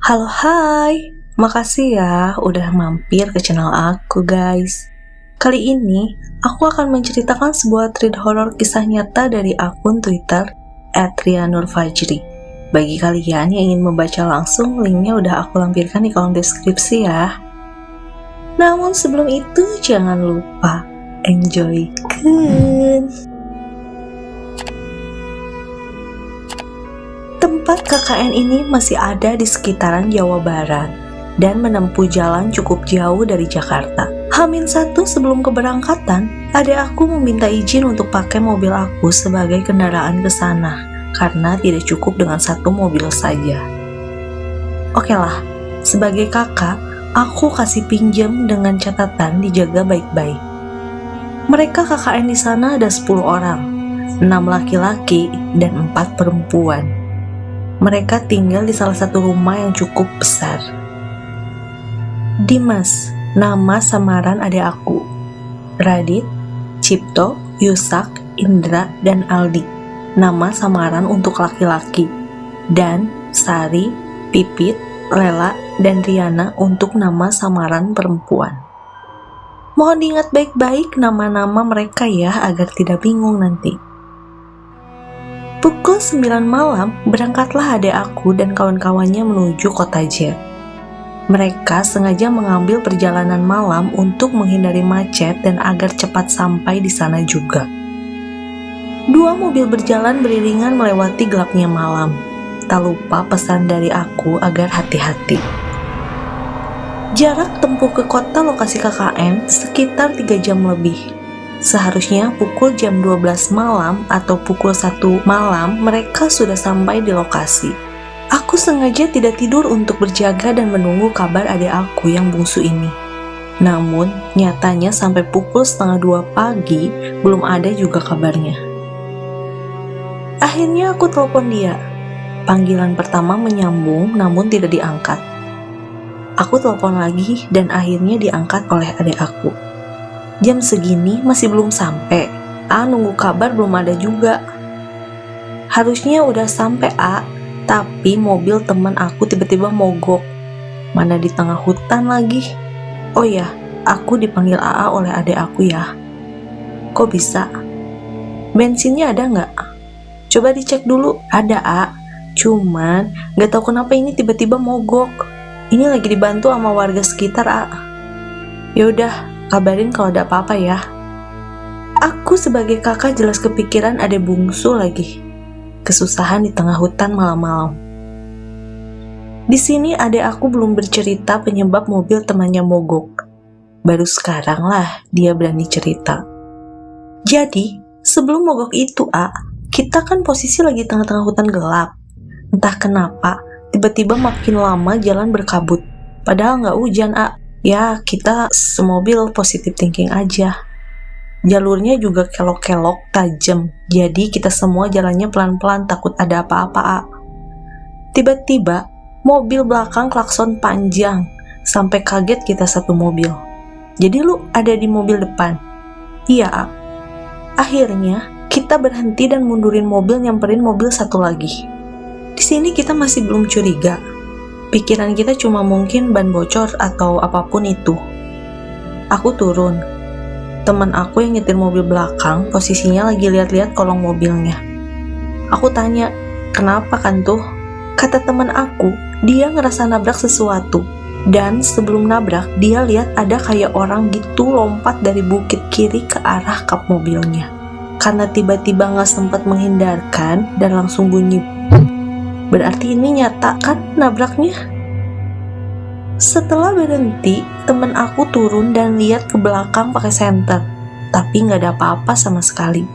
Halo hai, makasih ya udah mampir ke channel aku guys. Kali ini aku akan menceritakan sebuah thread horor kisah nyata dari akun Twitter @rianurfajri. Bagi kalian yang ingin membaca langsung, linknya udah aku lampirkan di kolom deskripsi ya. Namun sebelum itu jangan lupa enjoykan. Tempat KKN ini masih ada di sekitaran Jawa Barat dan menempuh jalan cukup jauh dari Jakarta. H-1 sebelum keberangkatan, adik aku meminta izin untuk pakai mobil aku sebagai kendaraan ke sana karena tidak cukup dengan satu mobil saja. Oke lah, sebagai kakak, aku kasih pinjam dengan catatan dijaga baik-baik. Mereka KKN di sana ada 10 orang, 6 laki-laki dan 4 perempuan. Mereka tinggal di salah satu rumah yang cukup besar. Dimas, nama samaran adik aku. Radit, Cipto, Yusak, Indra, dan Aldi, nama samaran untuk laki-laki. Dan Sari, Pipit, Lela, dan Riana untuk nama samaran perempuan. Mohon diingat baik-baik nama-nama mereka ya agar tidak bingung nanti. Pukul 9 malam, berangkatlah adik aku dan kawan-kawannya menuju kota Jet. Mereka sengaja mengambil perjalanan malam untuk menghindari macet dan agar cepat sampai di sana juga. 2 mobil berjalan beriringan melewati gelapnya malam. Tak lupa pesan dari aku agar hati-hati. Jarak tempuh ke kota lokasi KKN sekitar 3 jam lebih. Seharusnya pukul jam 12 malam atau pukul 1 malam mereka sudah sampai di lokasi. Aku sengaja tidak tidur untuk berjaga dan menunggu kabar adik aku yang bungsu ini. Namun, nyatanya sampai pukul 1:30 pagi belum ada juga kabarnya. Akhirnya aku telepon dia. Panggilan pertama menyambung namun tidak diangkat. Aku telepon lagi dan akhirnya diangkat oleh adik aku. Jam segini masih belum sampai. Nunggu kabar belum ada juga. Harusnya udah sampai tapi mobil teman aku tiba-tiba mogok. Mana di tengah hutan lagi. Oh ya, aku dipanggil oleh adik aku ya. Kok bisa? Bensinnya ada nggak? Coba dicek dulu. Ada cuman nggak tahu kenapa ini tiba-tiba mogok. Ini lagi dibantu sama warga sekitar Yaudah, kabarin kalau ada apa-apa ya. Aku sebagai kakak jelas kepikiran adek bungsu lagi. Kesusahan di tengah hutan malam-malam. Di sini adek aku belum bercerita penyebab mobil temannya mogok. Baru sekarang lah dia berani cerita. Jadi, sebelum mogok itu kita kan posisi lagi tengah-tengah hutan gelap. Entah kenapa, tiba-tiba makin lama jalan berkabut. Padahal nggak hujan Ya, kita semobil positive thinking aja. Jalurnya juga kelok-kelok, tajam. Jadi kita semua jalannya pelan-pelan takut ada apa-apa Tiba-tiba, mobil belakang klakson panjang. Sampai kaget kita satu mobil. Jadi lu ada di mobil depan? Iya Akhirnya, kita berhenti dan mundurin mobil nyamperin mobil satu lagi. Di sini kita masih belum curiga. Pikiran kita cuma mungkin ban bocor atau apapun itu. Aku turun. Teman aku yang nyetir mobil belakang posisinya lagi lihat-lihat kolong mobilnya. Aku tanya, kenapa kan tuh? Kata teman aku, dia ngerasa nabrak sesuatu. Dan sebelum nabrak, dia lihat ada kayak orang gitu lompat dari bukit kiri ke arah kap mobilnya. Karena tiba-tiba gak sempat menghindarkan dan langsung bunyi. Berarti ini nyata kan nabraknya? Setelah berhenti, temen aku turun dan lihat ke belakang pakai senter, tapi nggak ada apa-apa sama sekali.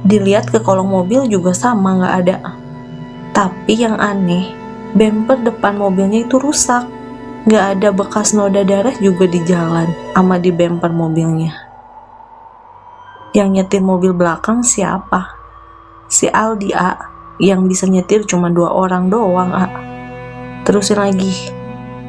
Dilihat ke kolong mobil juga sama, nggak ada. Tapi yang aneh, bemper depan mobilnya itu rusak. Nggak ada bekas noda darah juga di jalan, sama di bemper mobilnya. Yang nyetir mobil belakang siapa? Si Aldi yang bisa nyetir cuma 2 orang doang Terusin lagi.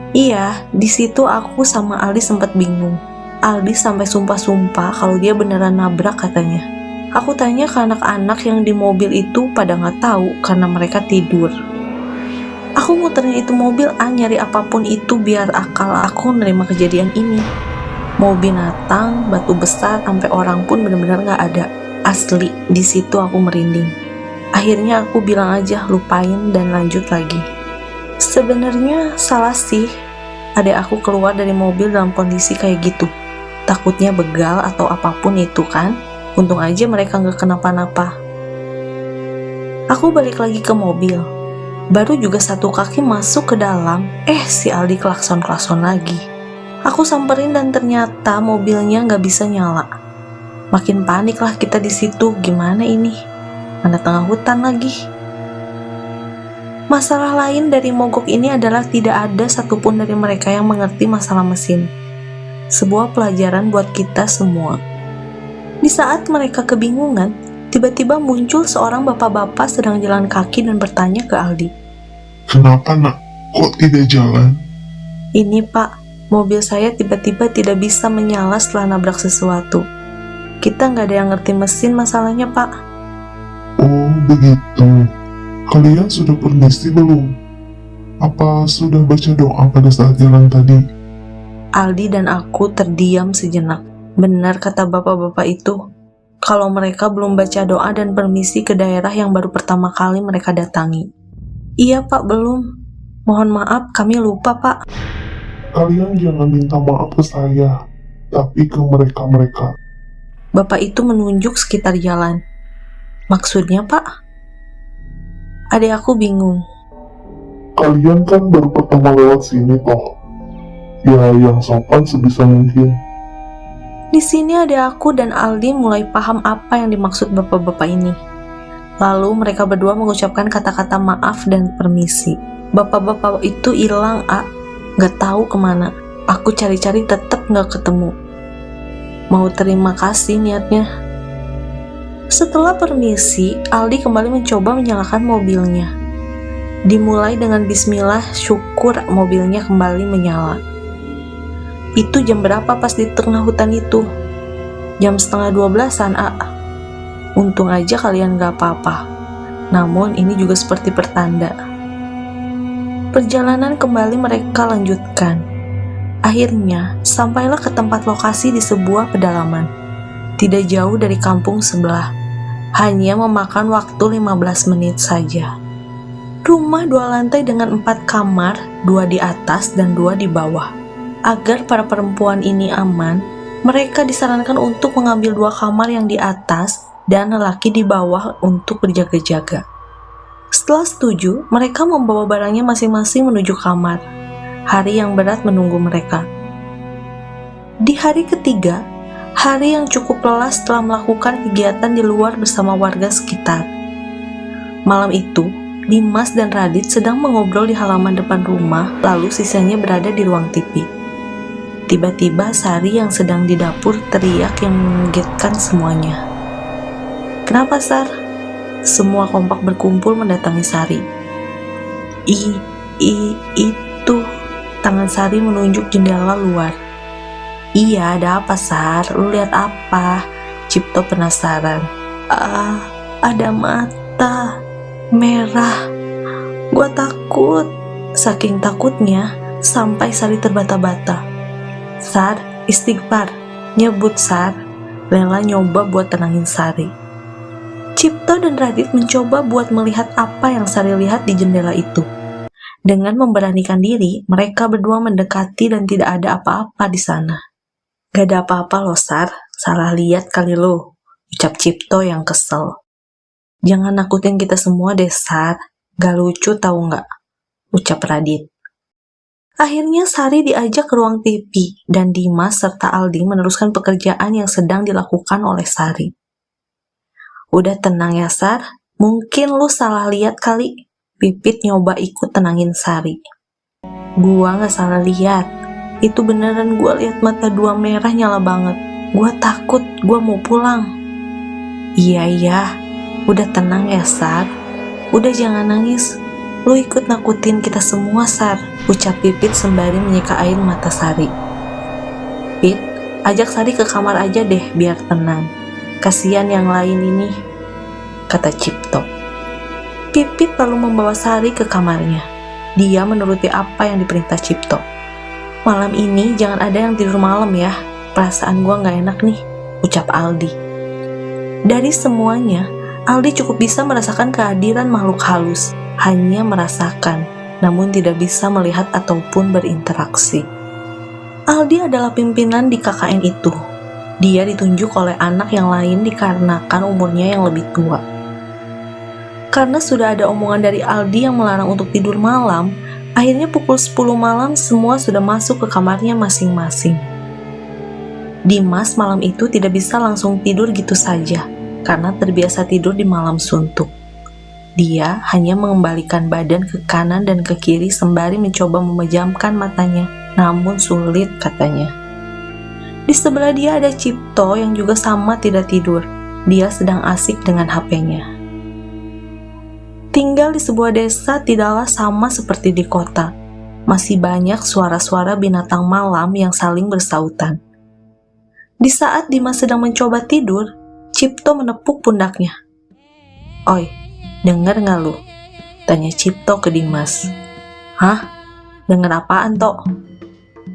Iya, di situ aku sama Aldi sempat bingung. Aldi sampai sumpah-sumpah kalau dia beneran nabrak katanya. Aku tanya ke anak-anak yang di mobil itu pada nggak tahu karena mereka tidur. Aku muterin itu mobil nyari apapun itu biar akal aku nerima kejadian ini. Mau binatang, batu besar, sampai orang pun benar-benar gak ada. Asli, di situ aku merinding. Akhirnya aku bilang aja lupain dan lanjut lagi. Sebenarnya salah sih, adek aku keluar dari mobil dalam kondisi kayak gitu. Takutnya begal atau apapun itu kan. Untung aja mereka gak kenapa-napa. Aku balik lagi ke mobil. Baru juga satu kaki masuk ke dalam, si Aldi klakson-klakson lagi. Aku samperin dan ternyata mobilnya nggak bisa nyala. Makin panik lah kita di situ. Gimana ini? Mana tengah hutan lagi. Masalah lain dari mogok ini adalah tidak ada satupun dari mereka yang mengerti masalah mesin. Sebuah pelajaran buat kita semua. Di saat mereka kebingungan, tiba-tiba muncul seorang bapak-bapak sedang jalan kaki dan bertanya ke Aldi. Kenapa nak? Kok tidak jalan? Ini pak, mobil saya tiba-tiba tidak bisa menyala setelah nabrak sesuatu. Kita nggak ada yang ngerti mesin masalahnya pak. Oh begitu. Kalian sudah permisi belum? Apa sudah baca doa pada saat jalan tadi? Aldi dan aku terdiam sejenak. Benar kata bapak-bapak itu. Kalau mereka belum baca doa dan permisi ke daerah yang baru pertama kali mereka datangi. Iya pak, belum. Mohon maaf, kami lupa pak. Kalian jangan minta maaf ke saya, tapi ke mereka-mereka. Bapak itu menunjuk sekitar jalan. Maksudnya pak? Adik aku bingung. Kalian kan baru pertama lewat sini toh. Ya yang sopan sebisa mungkin. Di sini adik aku dan Aldi mulai paham apa yang dimaksud bapak-bapak ini. Lalu mereka berdua mengucapkan kata-kata maaf dan permisi. Bapak-bapak itu hilang, gak tahu kemana. Aku cari-cari tetap gak ketemu. Mau terima kasih niatnya. Setelah permisi, Aldi kembali mencoba menyalakan mobilnya. Dimulai dengan bismillah, syukur mobilnya kembali menyala. Itu jam berapa pas di tengah hutan itu? Jam 11:30-an, Untung aja kalian gak apa-apa. Namun ini juga seperti pertanda. Perjalanan kembali mereka lanjutkan. Akhirnya, sampailah ke tempat lokasi di sebuah pedalaman. Tidak jauh dari kampung sebelah. Hanya memakan waktu 15 menit saja. Rumah 2 lantai dengan 4 kamar, 2 di atas dan 2 di bawah. Agar para perempuan ini aman, mereka disarankan untuk mengambil 2 kamar yang di atas dan lelaki di bawah untuk berjaga-jaga. Setelah setuju, mereka membawa barangnya masing-masing menuju kamar. Hari yang berat menunggu mereka. Di hari ketiga, hari yang cukup lelah setelah melakukan kegiatan di luar bersama warga sekitar. Malam itu, Dimas dan Radit sedang mengobrol di halaman depan rumah, lalu sisanya berada di ruang TV. Tiba-tiba Sari yang sedang di dapur teriak yang mengagetkan semuanya. Kenapa, Sar? Semua kompak berkumpul mendatangi Sari. Itu. Tangan Sari menunjuk jendela luar. Iya, ada apa, Sar? Lu lihat apa? Cipto penasaran. Ada mata. Merah. Gua takut. Saking takutnya, sampai Sari terbata-bata. Sar, istighfar. Nyebut, Sar. Lela nyoba buat tenangin Sari. Cipto dan Radit mencoba buat melihat apa yang Sari lihat di jendela itu. Dengan memberanikan diri, mereka berdua mendekati dan tidak ada apa-apa di sana. Gak ada apa-apa loh, Sar. Salah lihat kali lo, ucap Cipto yang kesel. Jangan nakutin kita semua deh, Sar. Gak lucu tahu nggak? Ucap Radit. Akhirnya Sari diajak ke ruang TV dan Dimas serta Aldi meneruskan pekerjaan yang sedang dilakukan oleh Sari. Udah tenang ya, Sar. Mungkin lu salah lihat kali. Pipit nyoba ikut tenangin Sari. Gua gak salah lihat. Itu beneran gua lihat mata 2 merah nyala banget. Gua takut, gua mau pulang. Iya. Udah tenang ya, Sar. Udah jangan nangis. Lu ikut nakutin kita semua, Sar. Ucap Pipit sembari menyeka air mata Sari. Pit, ajak Sari ke kamar aja deh biar tenang. Kasihan yang lain ini, kata Cipto. Pipit lalu membawa Sari ke kamarnya. Dia menuruti apa yang diperintah Cipto. "Malam ini jangan ada yang tidur malam ya, perasaan gua gak enak nih," ucap Aldi. Dari semuanya, Aldi cukup bisa merasakan kehadiran makhluk halus, hanya merasakan, namun tidak bisa melihat ataupun berinteraksi. Aldi adalah pimpinan di KKN itu. Dia ditunjuk oleh anak yang lain dikarenakan umurnya yang lebih tua. Karena sudah ada omongan dari Aldi yang melarang untuk tidur malam, akhirnya pukul 10 malam semua sudah masuk ke kamarnya masing-masing. Dimas malam itu tidak bisa langsung tidur gitu saja, karena terbiasa tidur di malam suntuk. Dia hanya mengembalikan badan ke kanan dan ke kiri sembari mencoba memejamkan matanya, namun sulit katanya. Di sebelah dia ada Cipto yang juga sama tidak tidur. Dia sedang asik dengan HP-nya. Tinggal di sebuah desa tidaklah sama seperti di kota. Masih banyak suara-suara binatang malam yang saling bersautan. Di saat Dimas sedang mencoba tidur, Cipto menepuk pundaknya. "Oi, denger gak lu?" tanya Cipto ke Dimas. "Hah? Denger apaan, Tok?"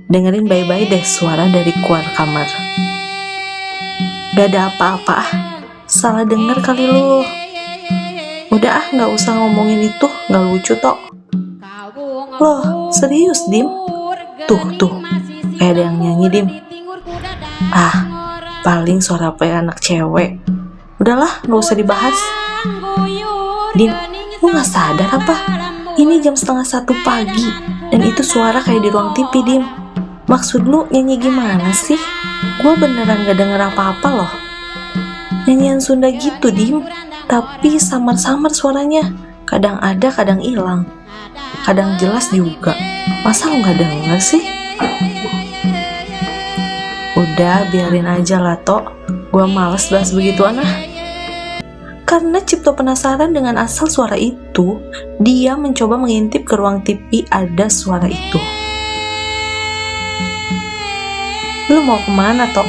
"Dengerin baik-baik deh suara dari keluar kamar." "Gak ada apa-apa ah, salah denger kali lu." "Udah ah, gak usah ngomongin itu, gak lucu Tok." "Loh, serius Dim? Tuh, kayak ada yang nyanyi Dim." "Ah, paling suara anak cewek. Udahlah, gak usah dibahas." "Dim, lu gak sadar apa? Ini jam 12:30 pagi, dan itu suara kayak di ruang TV Dim. Maksud lu nyanyi gimana sih? Gua beneran gak denger apa-apa loh. Nyanyian Sunda gitu Dim, tapi samar-samar suaranya. Kadang ada, kadang hilang. Kadang jelas juga. Masa lu gak denger sih?" "Udah, biarin aja lah Tok. Gua males bahas begituan ah." Karena Cipto penasaran dengan asal suara itu, dia mencoba mengintip ke ruang TV ada suara itu. "Lu mau kemana Tok?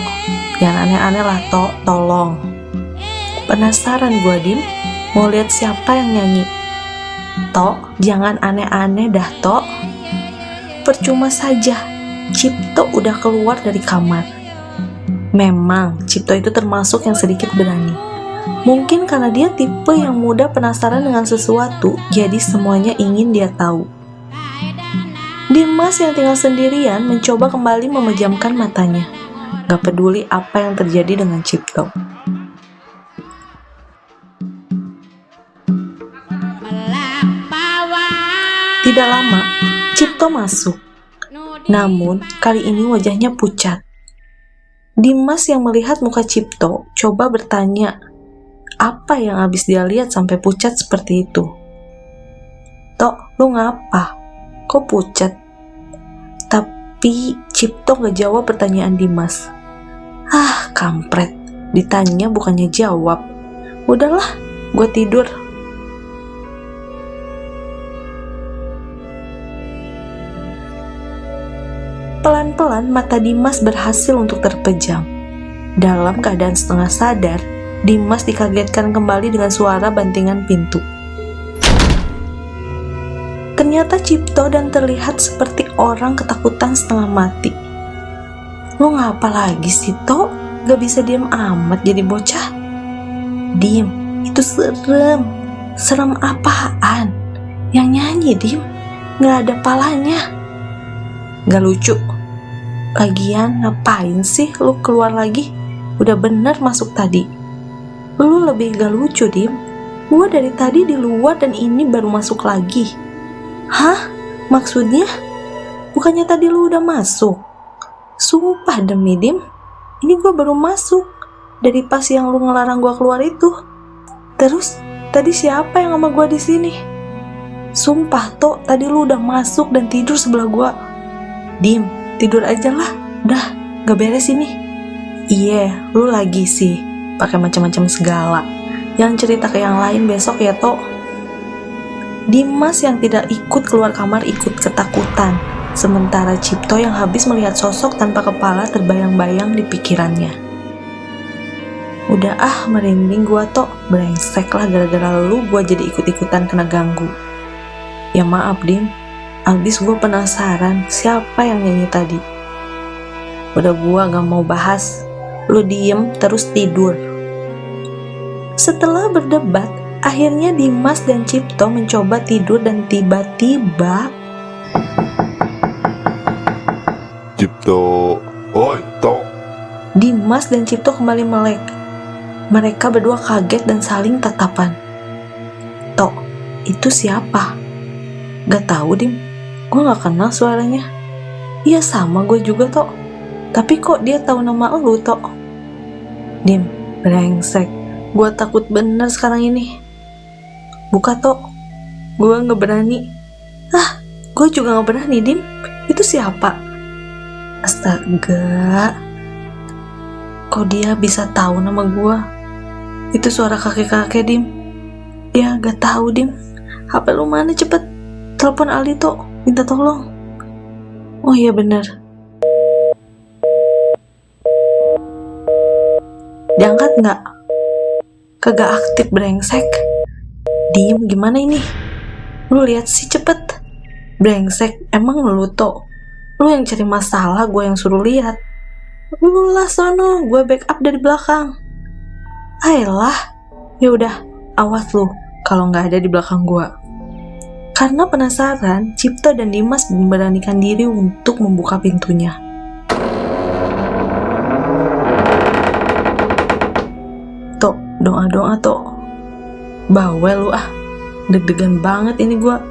Jangan aneh-aneh lah Tok, tolong." "Penasaran gua Dim, mau lihat siapa yang nyanyi." "Tok, jangan aneh-aneh dah Tok." Percuma saja, Cipto udah keluar dari kamar. Memang Cipto itu termasuk yang sedikit berani. Mungkin karena dia tipe yang mudah penasaran dengan sesuatu, jadi semuanya ingin dia tahu. Dimas yang tinggal sendirian mencoba kembali memejamkan matanya. Gak peduli apa yang terjadi dengan Cipto. Tidak lama, Cipto masuk. Namun, kali ini wajahnya pucat. Dimas yang melihat muka Cipto coba bertanya, apa yang habis dia lihat sampai pucat seperti itu? "Tok, lu ngapa? Kok pucat?" Tapi Cipto gak jawab pertanyaan Dimas. Ah, kampret. Ditanya bukannya jawab. Udahlah, gue tidur. Pelan-pelan mata Dimas berhasil untuk terpejam. Dalam keadaan setengah sadar, Dimas dikagetkan kembali dengan suara bantingan pintu. Ternyata Cipto dan terlihat seperti orang ketakutan setengah mati. "Lu ngapa lagi sih, Tok? Gak bisa diam amat jadi bocah." "Dim, itu serem." "Serem apaan? Yang nyanyi, Dim. Gak ada palanya." "Gak lucu. Lagian ngapain sih lu keluar lagi? Udah bener masuk tadi." "Lu lebih gak lucu, Dim. Gua dari tadi di luar dan ini baru masuk lagi." "Hah? Maksudnya? Bukannya tadi lu udah masuk?" "Sumpah demi Dim, ini gua baru masuk dari pas yang lu ngelarang gua keluar itu." "Terus tadi siapa yang sama gua di sini?" "Sumpah Tok, tadi lu udah masuk dan tidur sebelah gua." "Dim, tidur aja lah, dah gak beres ini." "Iya, lu lagi sih pakai macam-macam segala. Yang cerita ke yang lain besok ya Tok." Dimas yang tidak ikut keluar kamar ikut ketakutan, sementara Cipto yang habis melihat sosok tanpa kepala terbayang-bayang di pikirannya. "Udah ah, merinding gua Tok, brengsek lah gara-gara lu gua jadi ikut-ikutan kena ganggu." "Ya maaf Dim, Abis gue penasaran siapa yang nyanyi tadi. Udah gue gak mau bahas, lu diem terus tidur. Setelah berdebat, akhirnya Dimas dan Cipto mencoba tidur dan tiba-tiba Cipto, oi, Tok. Dimas dan Cipto kembali melek. Mereka berdua kaget dan saling tatapan. Tok, itu siapa? Gak tahu, Dim. Gue gak kenal suaranya. Iya sama gue juga, Tok. Tapi kok dia tahu nama lu, Tok? Dim, brengsek. Gue takut bener sekarang ini. Buka, Tok. Gue gak berani. Ah, gue juga gak berani, Dim. Itu siapa? Astaga. Kok dia bisa tahu nama gue? Itu suara kakek-kakek, Dim. Ya, gak tahu, Dim. HP lu mana, cepet. Telepon Aldi, Tok. Minta tolong. Oh iya bener. Diangkat nggak? Kagak aktif, brengsek. Diem, gimana ini? Lu lihat sih cepet. Brengsek, emang lu, Tok? Lu yang cari masalah, gue yang suruh lihat. Lu lah sono, gue backup dari belakang. Ayolah. Ya udah, awas lu kalau nggak ada di belakang gue. Karena penasaran, Cipto dan Dimas memberanikan diri untuk membuka pintunya. Tok, doa-doa, Tok. Bawel lu ah, deg-degan banget ini gua.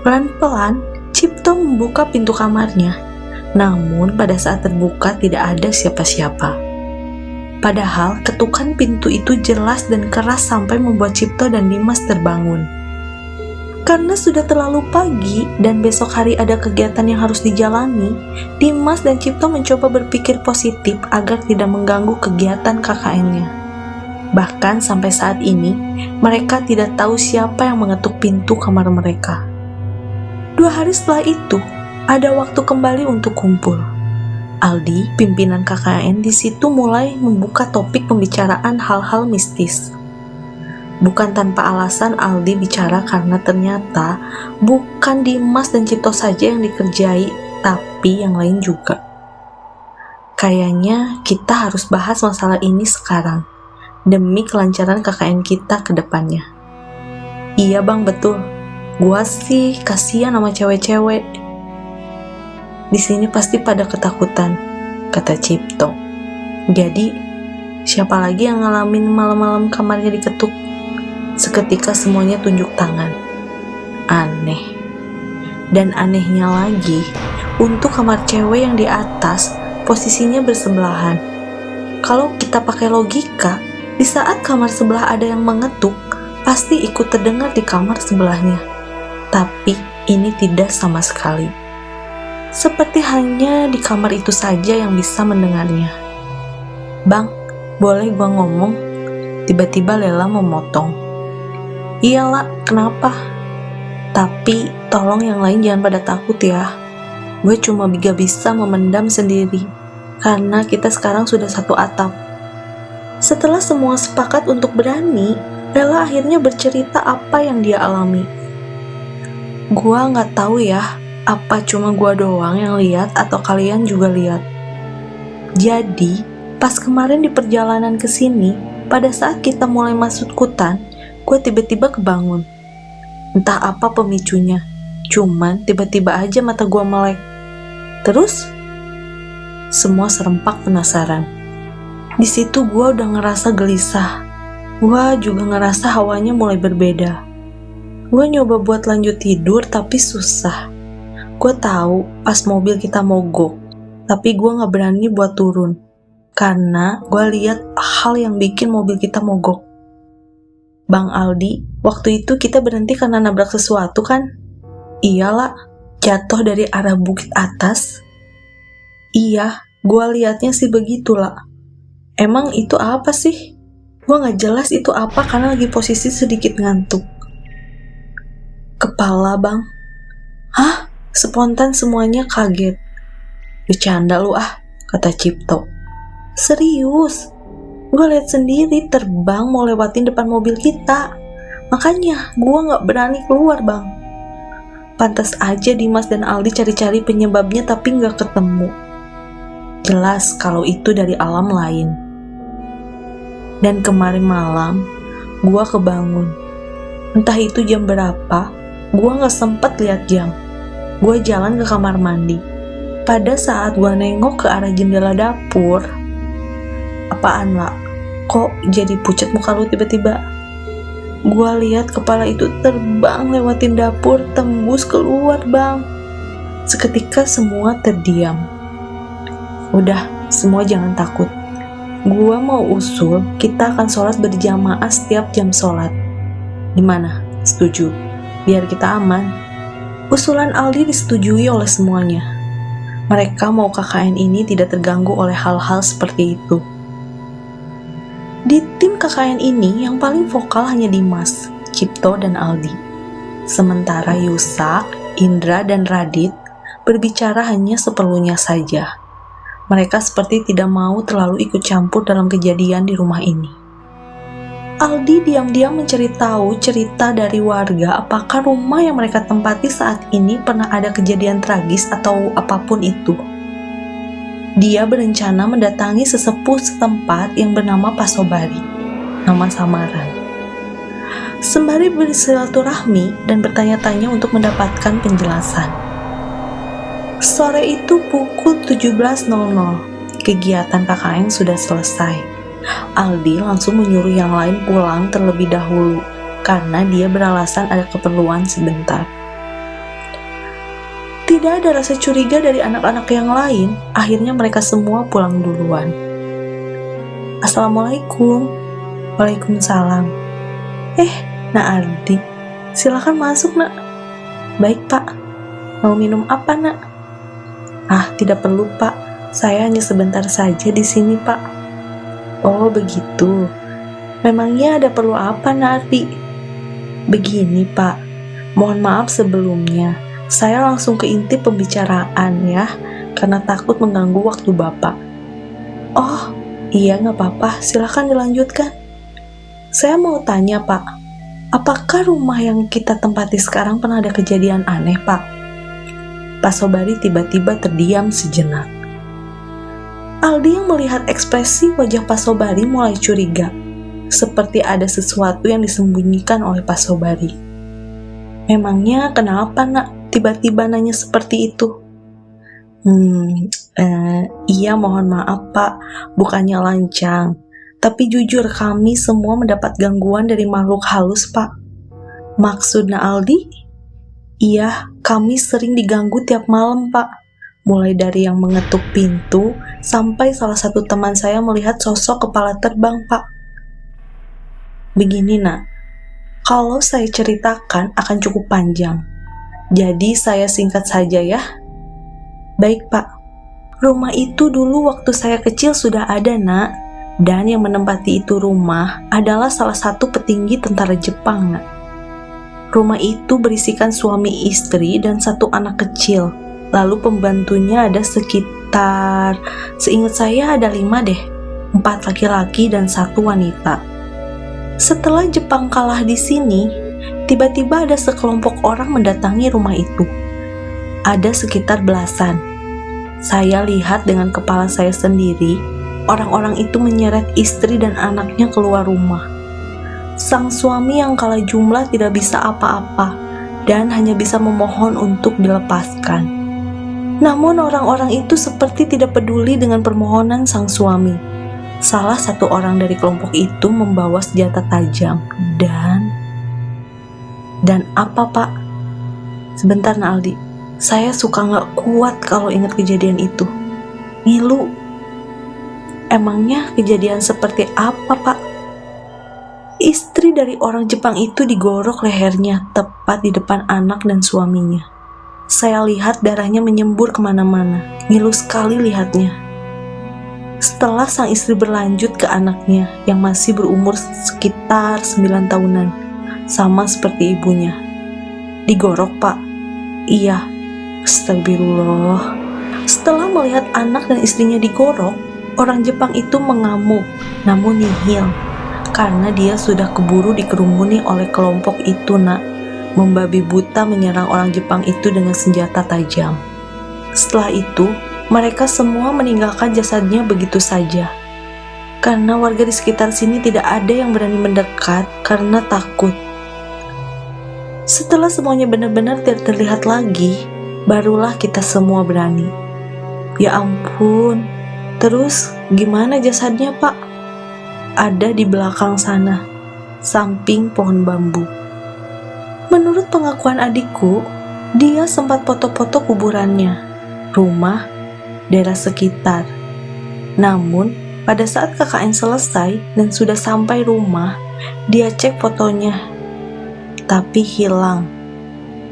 Pelan-pelan, Cipto membuka pintu kamarnya. Namun pada saat terbuka tidak ada siapa-siapa. Padahal ketukan pintu itu jelas dan keras sampai membuat Cipto dan Dimas terbangun. Karena sudah terlalu pagi dan besok hari ada kegiatan yang harus dijalani, Dimas dan Cipto mencoba berpikir positif agar tidak mengganggu kegiatan KKN-nya. Bahkan sampai saat ini, mereka tidak tahu siapa yang mengetuk pintu kamar mereka. 2 hari setelah itu, ada waktu kembali untuk kumpul. Aldi, pimpinan KKN, di situ mulai membuka topik pembicaraan hal-hal mistis. Bukan tanpa alasan Aldi bicara karena ternyata bukan Dimas dan Cipto saja yang dikerjai, tapi yang lain juga. Kayaknya kita harus bahas masalah ini sekarang, demi kelancaran KKN kita ke depannya. Iya bang, betul. Gua sih kasihan sama cewek-cewek. Di sini pasti pada ketakutan, kata Cipto. Jadi, siapa lagi yang ngalamin malam-malam kamarnya diketuk? Seketika semuanya tunjuk tangan. Aneh. Dan anehnya lagi, untuk kamar cewek yang di atas, posisinya bersebelahan. Kalau kita pakai logika, di saat kamar sebelah ada yang mengetuk, pasti ikut terdengar di kamar sebelahnya. Tapi ini tidak sama sekali. Seperti hanya di kamar itu saja yang bisa mendengarnya. Bang, boleh gua ngomong? Tiba-tiba Lela memotong. Iyalah, kenapa? Tapi tolong yang lain jangan pada takut ya. Gue cuma bisa memendam sendiri, karena kita sekarang sudah satu atap. Setelah semua sepakat untuk berani, Lela akhirnya bercerita apa yang dia alami. Gua nggak tahu ya, apa cuma gua doang yang lihat atau kalian juga lihat. Jadi, pas kemarin di perjalanan ke sini, pada saat kita mulai masuk hutan, gue tiba-tiba kebangun. Entah apa pemicunya, cuman tiba-tiba aja mata gue melek. Terus, semua serempak penasaran. Di situ gue udah ngerasa gelisah. Gue juga ngerasa hawanya mulai berbeda. Gue nyoba buat lanjut tidur tapi susah. Gue tahu pas mobil kita mogok, tapi gue nggak berani buat turun karena gue lihat hal yang bikin mobil kita mogok. Bang Aldi, waktu itu kita berhenti karena nabrak sesuatu kan? Iyalah, jatuh dari arah bukit atas. Iya, gua liatnya sih begitulah. Emang itu apa sih? Gua gak jelas itu apa karena lagi posisi sedikit ngantuk. Kepala bang. Hah? Spontan semuanya kaget. Bercanda lu ah, kata Cipto. Serius? Gue lihat sendiri terbang mau lewatin depan mobil kita. Makanya gue gak berani keluar bang. Pantas aja Dimas dan Aldi cari-cari penyebabnya tapi nggak ketemu. Jelas kalau itu dari alam lain. Dan kemarin malam, gua kebangun. Entah itu jam berapa, gua nggak sempet lihat jam. Gua jalan ke kamar mandi. Pada saat gua nengok ke arah jendela dapur, apaan lah? Kok jadi pucat muka lu tiba-tiba? Gua lihat kepala itu terbang lewatin dapur, tembus keluar, Bang. Seketika semua terdiam. Udah, semua jangan takut. Gua mau usul, kita akan sholat berjamaah setiap jam sholat. Gimana? Setuju? Biar kita aman. Usulan Aldi disetujui oleh semuanya. Mereka mau KKN ini tidak terganggu oleh hal-hal seperti itu. Di tim KKN ini yang paling vokal hanya Dimas, Cipto, dan Aldi. Sementara Yusak, Indra, dan Radit berbicara hanya seperlunya saja. Mereka seperti tidak mau terlalu ikut campur dalam kejadian di rumah ini. Aldi diam-diam mencari tahu cerita dari warga apakah rumah yang mereka tempati saat ini pernah ada kejadian tragis atau apapun itu. Dia berencana mendatangi sesepuh setempat yang bernama Pak Sobari, nama samaran. Sembari bersilaturahmi dan bertanya-tanya untuk mendapatkan penjelasan. Sore itu pukul 17.00, kegiatan KKN sudah selesai. Aldi langsung menyuruh yang lain pulang terlebih dahulu, karena dia beralasan ada keperluan sebentar. Tidak ada rasa curiga dari anak-anak yang lain, akhirnya mereka semua pulang duluan. Assalamualaikum. Waalaikumsalam. Nak Ardi, silakan masuk, Nak. Baik, Pak. Mau minum apa, Nak? Tidak perlu, Pak. Saya hanya sebentar saja di sini, Pak. Oh, begitu. Memangnya ada perlu apa, Nak Ardi? Begini, Pak. Mohon maaf sebelumnya. Saya langsung ke inti pembicaraan ya, karena takut mengganggu waktu Bapak. Oh, iya nggak apa-apa, silakan dilanjutkan. Saya mau tanya Pak, apakah rumah yang kita tempati sekarang pernah ada kejadian aneh Pak? Pak Sobari tiba-tiba terdiam sejenak. Aldi yang melihat ekspresi wajah Pak Sobari mulai curiga, seperti ada sesuatu yang disembunyikan oleh Pak Sobari. Memangnya kenapa Nak? Tiba-tiba nanya seperti itu. Iya mohon maaf Pak, bukannya lancang. Tapi jujur kami semua mendapat gangguan dari makhluk halus Pak. Maksudnya Aldi? Iya, kami sering diganggu tiap malam Pak. Mulai dari yang mengetuk pintu, sampai salah satu teman saya melihat sosok kepala terbang Pak. Begini Nak, kalau saya ceritakan akan cukup panjang. Jadi saya singkat saja ya. Baik Pak, rumah itu dulu waktu saya kecil sudah ada Nak. Dan yang menempati itu rumah adalah salah satu petinggi tentara Jepang Nak. Rumah itu berisikan suami istri dan satu anak kecil. Lalu pembantunya ada sekitar, seingat saya ada 5 deh. 4 laki-laki dan 1 wanita. Setelah Jepang kalah di sini, tiba-tiba ada sekelompok orang mendatangi rumah itu. Ada sekitar belasan. Saya lihat dengan kepala saya sendiri, orang-orang itu menyeret istri dan anaknya keluar rumah. Sang suami yang kalah jumlah tidak bisa apa-apa dan hanya bisa memohon untuk dilepaskan. Namun orang-orang itu seperti tidak peduli dengan permohonan sang suami. Salah satu orang dari kelompok itu membawa senjata tajam dan apa Pak? Sebentar Aldi, saya suka gak kuat kalau ingat kejadian itu. Ngilu. Emangnya kejadian seperti apa Pak? Istri dari orang Jepang itu digorok lehernya tepat di depan anak dan suaminya. Saya lihat darahnya menyembur kemana-mana. Ngilu sekali lihatnya. Setelah sang istri berlanjut ke anaknya yang masih berumur sekitar 9 tahunan. Sama seperti ibunya. Digorok Pak? Iya. Astagfirullah. Setelah melihat anak dan istrinya digorok, orang Jepang itu mengamuk, namun nihil. Karena dia sudah keburu dikerumuni oleh kelompok itu Nak. membabi buta menyerang orang Jepang itu dengan senjata tajam. Setelah itu, mereka semua meninggalkan jasadnya begitu saja. Karena warga di sekitar sini tidak ada yang berani mendekat karena takut. Setelah semuanya benar-benar tidak terlihat lagi, barulah kita semua berani. Ya ampun, terus gimana jasadnya, Pak? Ada di belakang sana, samping pohon bambu. Menurut pengakuan adikku, dia sempat foto-foto kuburannya, rumah, daerah sekitar. Namun, pada saat KKN selesai dan sudah sampai rumah, dia cek fotonya, tapi hilang.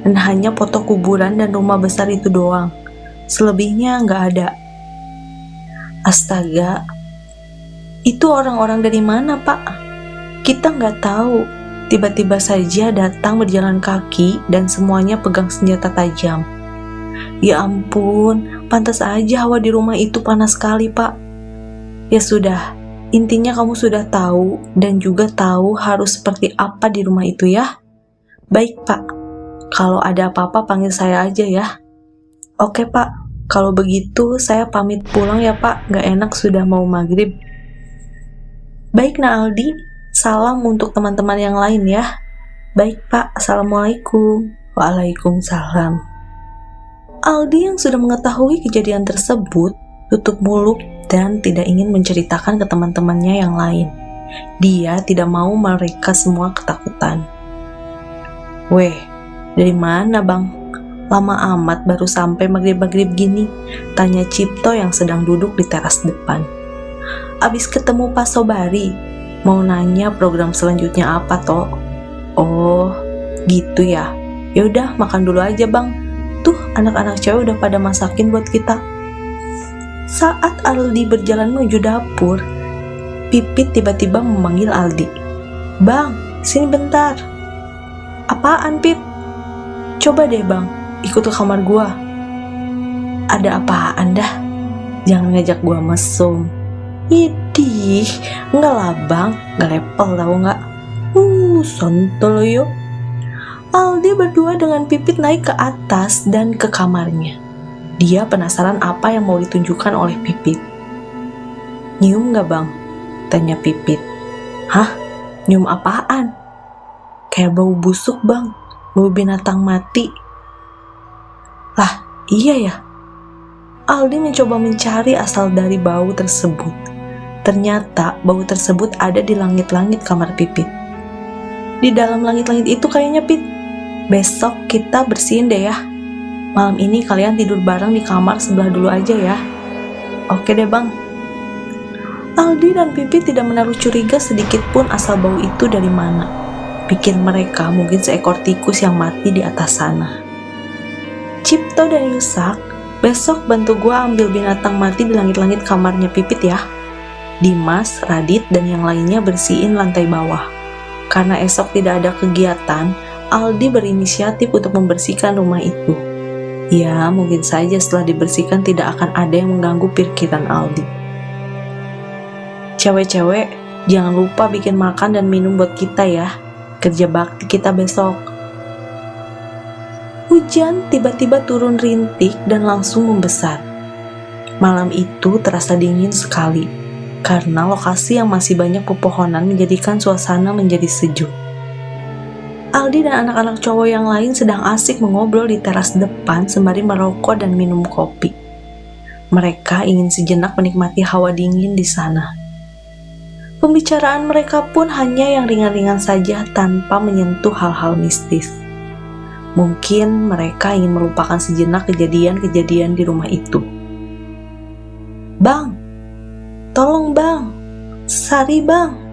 Dan hanya foto kuburan dan rumah besar itu doang. Selebihnya nggak ada. Astaga, itu orang-orang dari mana, Pak? Kita nggak tahu. Tiba-tiba saja datang berjalan kaki dan semuanya pegang senjata tajam. Ya ampun, pantas aja hawa di rumah itu panas sekali, Pak. Ya sudah, intinya kamu sudah tahu dan juga tahu harus seperti apa di rumah itu ya. Baik, Pak. Kalau ada apa-apa panggil saya aja ya. Oke, Pak. Kalau begitu saya pamit pulang ya, Pak. Gak enak sudah mau maghrib. Baik, Nak Aldi. Salam untuk teman-teman yang lain ya. Baik, Pak. Assalamualaikum. Waalaikumsalam. Aldi yang sudah mengetahui kejadian tersebut tutup mulut dan tidak ingin menceritakan ke teman-temannya yang lain. Dia tidak mau mereka semua ketakutan. Weh, dari mana bang? Lama amat baru sampai maghrib-maghrib gini, tanya Cipto yang sedang duduk di teras depan. Abis ketemu Pak Sobari, mau nanya program selanjutnya apa toh? Oh, gitu ya. Yaudah makan dulu aja bang. Tuh anak-anak cewek udah pada masakin buat kita. Saat Aldi berjalan menuju dapur, Pipit tiba-tiba memanggil Aldi. Bang, sini bentar. Apaan, Pip? Coba deh bang, ikut ke kamar gua. Ada apaan dah? Jangan ngajak gua mesum. Idih, enggak lah bang, gak level tau gak? Sontol yuk. Aldi berdua dengan Pipit naik ke atas dan ke kamarnya. Dia penasaran apa yang mau ditunjukkan oleh Pipit. Nyium gak bang? Tanya Pipit. Hah? Nyium apaan? Kayak bau busuk bang, bau binatang mati. Lah, iya ya. Aldi mencoba mencari asal dari bau tersebut. Ternyata bau tersebut ada di langit-langit kamar Pipit. Di dalam langit-langit itu kayaknya, Pit. Besok kita bersihin deh ya. Malam ini kalian tidur bareng di kamar sebelah dulu aja ya. Oke deh bang. Aldi dan Pipit tidak menaruh curiga sedikit pun asal bau itu dari mana. Pikir mereka mungkin seekor tikus yang mati di atas sana. Cipto dan Yusak, besok bantu gua ambil binatang mati di langit-langit kamarnya Pipit ya. Dimas, Radit, dan yang lainnya bersihin lantai bawah. Karena esok tidak ada kegiatan, Aldi berinisiatif untuk membersihkan rumah itu. Ya, mungkin saja setelah dibersihkan tidak akan ada yang mengganggu pikiran Aldi. Cewek-cewek, jangan lupa bikin makan dan minum buat kita ya. Kerja bakti kita besok. Hujan tiba-tiba turun rintik dan langsung membesar. Malam itu terasa dingin sekali, karena lokasi yang masih banyak pepohonan menjadikan suasana menjadi sejuk. Aldi dan anak-anak cowok yang lain sedang asik mengobrol di teras depan sembari merokok dan minum kopi. Mereka ingin sejenak menikmati hawa dingin di sana. Pembicaraan mereka pun hanya yang ringan-ringan saja tanpa menyentuh hal-hal mistis. Mungkin mereka ingin melupakan sejenak kejadian-kejadian di rumah itu. Bang, tolong bang, Sari bang.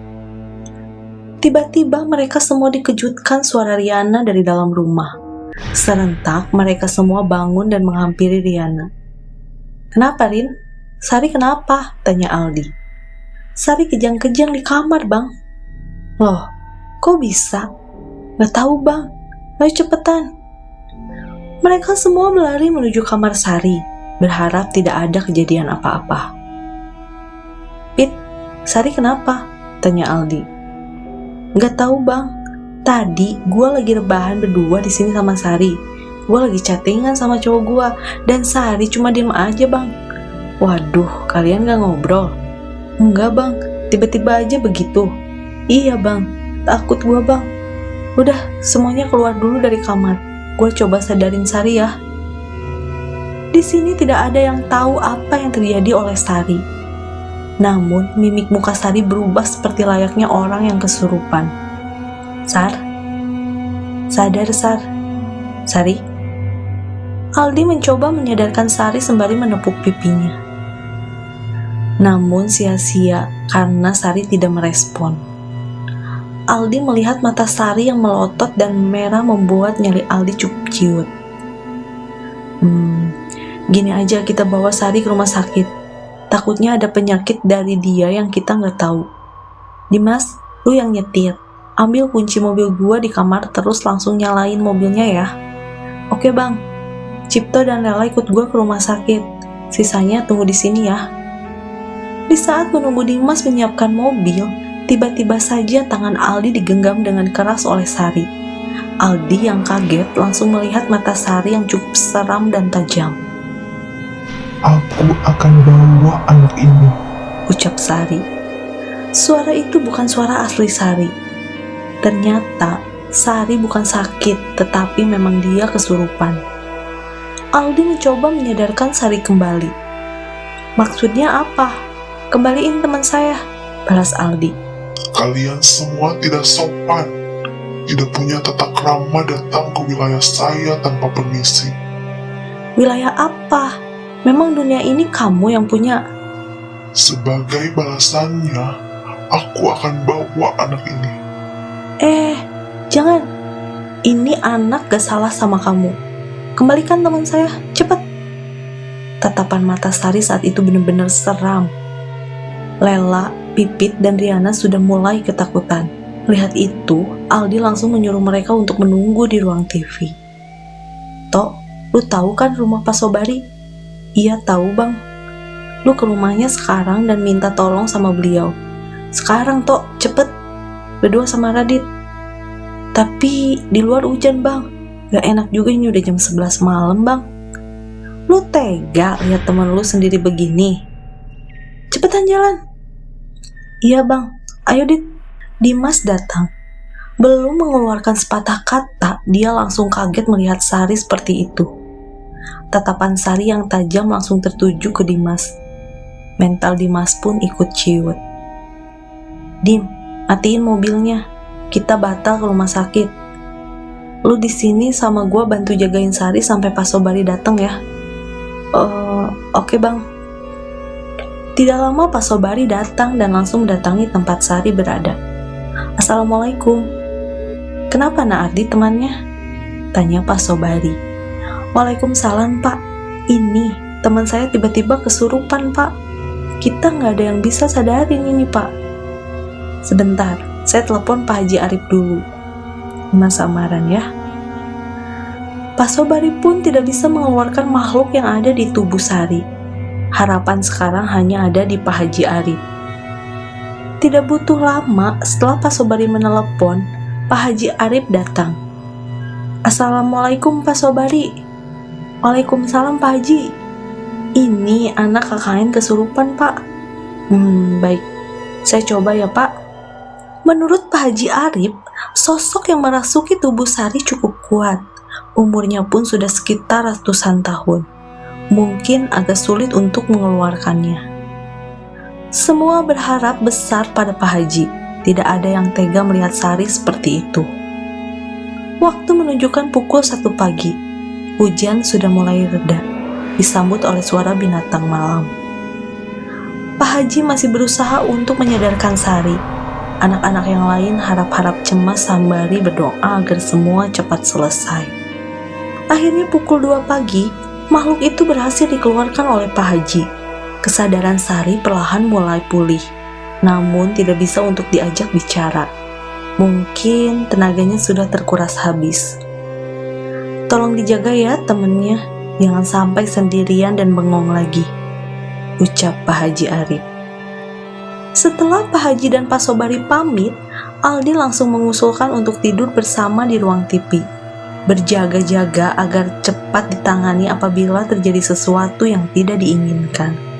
Tiba-tiba mereka semua dikejutkan suara Riana dari dalam rumah. Serentak mereka semua bangun dan menghampiri Riana. Kenapa Rin? Sari kenapa? Tanya Aldi. Sari kejang-kejang di kamar bang. Loh, kok bisa? Gak tahu bang, ayo cepetan. Mereka semua berlari menuju kamar Sari, berharap tidak ada kejadian apa-apa. Pit, Sari kenapa? Tanya Aldi. Gak tahu bang, Tadi gue lagi rebahan berdua di sini sama Sari. Gue lagi chattingan sama cowok gue, dan Sari cuma diem aja bang. Waduh, kalian gak ngobrol? Enggak bang, tiba-tiba aja begitu. Iya bang, takut gue bang. Udah, semuanya keluar dulu dari kamar. Gue coba sadarin Sari ya. Di sini tidak ada yang tahu apa yang terjadi oleh Sari. Namun, mimik muka Sari berubah seperti layaknya orang yang kesurupan. Sar? Sadar, Sar. Sari? Aldi mencoba menyadarkan Sari sembari menepuk pipinya. Namun sia-sia karena Sari tidak merespon. Aldi melihat mata Sari yang melotot dan merah membuat nyali Aldi cukup ciut. Gini aja, kita bawa Sari ke rumah sakit. Takutnya ada penyakit dari dia yang kita nggak tahu. Dimas, lu yang nyetir. Ambil kunci mobil gua di kamar terus langsung nyalain mobilnya ya. Oke bang. Cipto dan Lela ikut gua ke rumah sakit. Sisanya tunggu di sini ya. Di saat menunggu Dimas menyiapkan mobil, tiba-tiba saja tangan Aldi digenggam dengan keras oleh Sari. Aldi yang kaget langsung melihat mata Sari yang cukup seram dan tajam. Aku akan bawa anak ini. Ucap Sari. Suara itu bukan suara asli Sari. Ternyata Sari bukan sakit, tetapi memang dia kesurupan. Aldi mencoba menyadarkan Sari kembali. Maksudnya apa? Kembaliin teman saya, balas Aldi. Kalian semua tidak sopan. Tidak punya tata krama datang ke wilayah saya tanpa permisi. Wilayah apa? Memang dunia ini kamu yang punya. Sebagai balasannya, aku akan bawa anak ini. Jangan. Ini anak gak salah sama kamu. Kembalikan teman saya, cepat. Tatapan mata Sari saat itu benar-benar seram. Lela, Pipit, dan Riana sudah mulai ketakutan. Lihat itu, Aldi langsung menyuruh mereka untuk menunggu di ruang TV. Tok, lu tahu kan rumah Pak Sobari? Iya tahu bang. Lu ke rumahnya sekarang dan minta tolong sama beliau. Sekarang Tok, cepet. Berdua sama Radit. Tapi di luar hujan bang. Gak enak juga, ini udah jam 11 malam bang. Lu tega lihat teman lu sendiri begini? Cepetan jalan. Iya bang, ayo Dit. Dimas datang. Belum mengeluarkan sepatah kata, dia langsung kaget melihat Sari seperti itu. Tatapan Sari yang tajam langsung tertuju ke Dimas. Mental Dimas pun ikut ciut. Dim, matiin mobilnya. Kita batal ke rumah sakit. Lu di sini sama gua bantu jagain Sari sampai Pak Sobari datang ya. Oke bang. Tidak lama Pak Sobari datang dan langsung mendatangi tempat Sari berada. Assalamualaikum. Kenapa Nak Ardi temannya? Tanya Pak Sobari. Waalaikumsalam Pak. Ini teman saya tiba-tiba kesurupan Pak. Kita nggak ada yang bisa sadarin ini Pak. Sebentar, saya telepon Pak Haji Arif dulu. Mas samaran ya. Pak Sobari pun tidak bisa mengeluarkan makhluk yang ada di tubuh Sari. Harapan sekarang hanya ada di Pak Haji Arif. Tidak butuh lama setelah Pak Sobari menelepon, Pak Haji Arif datang. Assalamualaikum Pak Sobari. Waalaikumsalam Pak Haji. Ini anak KKN kesurupan Pak. Baik. Saya coba ya Pak. Menurut Pak Haji Arif, sosok yang merasuki tubuh Sari cukup kuat. Umurnya pun sudah sekitar ratusan tahun. Mungkin agak sulit untuk mengeluarkannya. Semua berharap besar pada Pak Haji. Tidak ada yang tega melihat Sari seperti itu. Waktu menunjukkan pukul 1 pagi. Hujan sudah mulai reda, disambut oleh suara binatang malam. Pak Haji masih berusaha untuk menyadarkan Sari. Anak-anak yang lain harap-harap cemas sembari berdoa agar semua cepat selesai. Akhirnya pukul 2 pagi, makhluk itu berhasil dikeluarkan oleh Pak Haji. Kesadaran Sari perlahan mulai pulih, namun tidak bisa untuk diajak bicara. Mungkin tenaganya sudah terkuras habis. Tolong dijaga ya temennya, jangan sampai sendirian dan bengong lagi, ucap Pak Haji Arif. Setelah Pak Haji dan Pak Sobari pamit, Aldi langsung mengusulkan untuk tidur bersama di ruang TV, berjaga-jaga agar cepat ditangani apabila terjadi sesuatu yang tidak diinginkan.